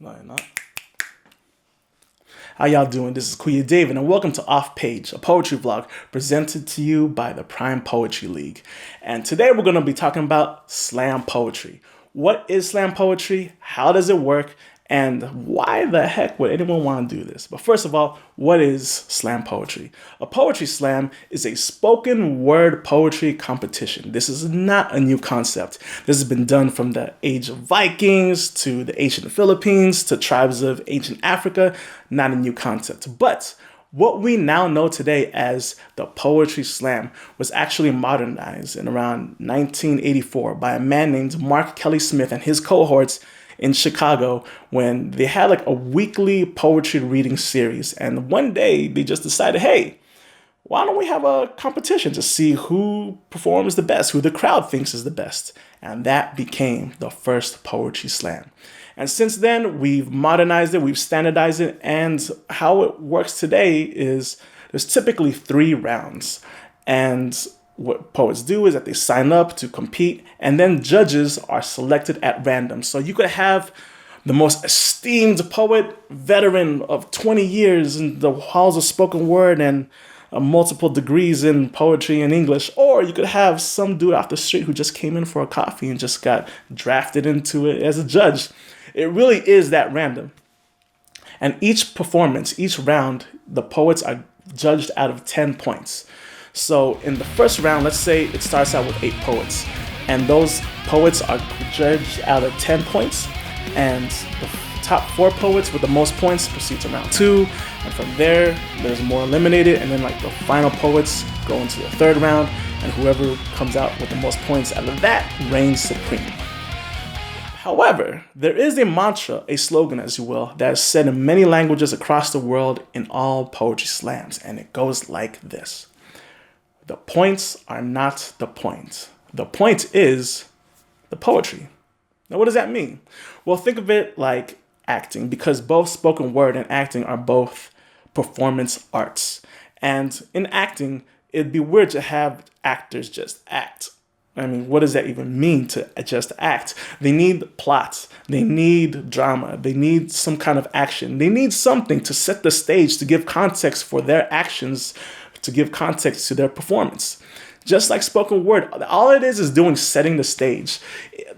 No, you're not. How y'all doing? This is Clique David, and welcome to Off Page, a poetry vlog presented to you by the Prime Poetry League. And today we're going to be talking about slam poetry. What is slam poetry? How does it work? And why the heck would anyone want to do this? But first of all, what is slam poetry? A poetry slam is a spoken word poetry competition. This is not a new concept. This has been done from the age of Vikings to the ancient Philippines to tribes of ancient Africa. Not a new concept. But what we now know today as the poetry slam was actually modernized in around 1984 by a man named Mark Kelly Smith and his cohorts in Chicago when they had like a weekly poetry reading series. And one day they just decided, hey, why don't we have a competition to see who performs the best, who the crowd thinks is the best? And that became the first poetry slam. And since then, we've modernized it, we've standardized it, and how it works today is there's typically 3 rounds. And what poets do is that they sign up to compete, and then judges are selected at random. So you could have the most esteemed poet, veteran of 20 years in the halls of spoken word and multiple degrees in poetry and English, or you could have some dude off the street who just came in for a coffee and just got drafted into it as a judge. It really is that random. And each performance, each round, the poets are judged out of 10 points. So in the first round, let's say it starts out with 8 poets, and those poets are judged out of 10 points, and the top 4 poets with the most points proceed to round 2, and from there, there's more eliminated, and then like the final poets go into the 3rd round, and whoever comes out with the most points out of that reigns supreme. However, there is a mantra, a slogan, as you will, that is said in many languages across the world in all poetry slams, and it goes like this. The points are not the point. The point is the poetry. Now, what does that mean? Well, think of it like acting, because both spoken word and acting are both performance arts. And in acting, it'd be weird to have actors just act. I mean, what does that even mean to just act? They need plots. They need drama. They need some kind of action. They need something to set the stage, to give context for their actions, to give context to their performance. Just like spoken word, all it is doing setting the stage.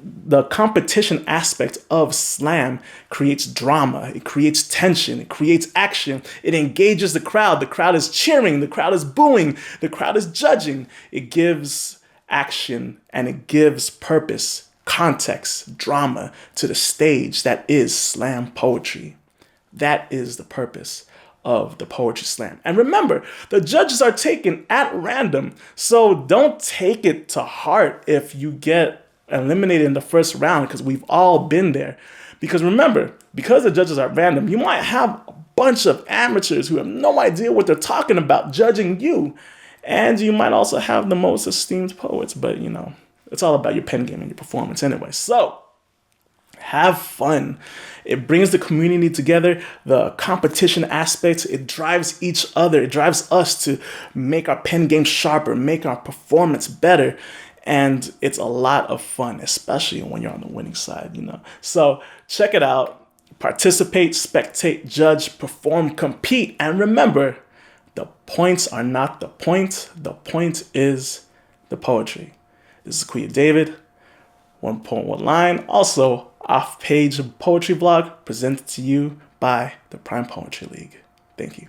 The competition aspect of slam creates drama, it creates tension, it creates action, it engages the crowd. The crowd is cheering, the crowd is booing, the crowd is judging. It gives action and it gives purpose, context, drama to the stage that is slam poetry. That is the purpose of the poetry slam. And remember, the judges are taken at random, so don't take it to heart if you get eliminated in the first round, because we've all been there. Because remember, because the judges are random, you might have a bunch of amateurs who have no idea what they're talking about judging you, and you might also have the most esteemed poets, but you know, it's all about your pen game and your performance anyway. So have fun. It brings the community together. The competition aspect, it drives each other. It drives us to make our pen game sharper, make our performance better. And it's a lot of fun, especially when you're on the winning side, you know. So check it out. Participate, spectate, judge, perform, compete. And remember, the points are not the point. The point is the poetry. This is Clique David. One poem, one line. Also, off-page poetry vlog presented to you by the Prime Poetry League. Thank you.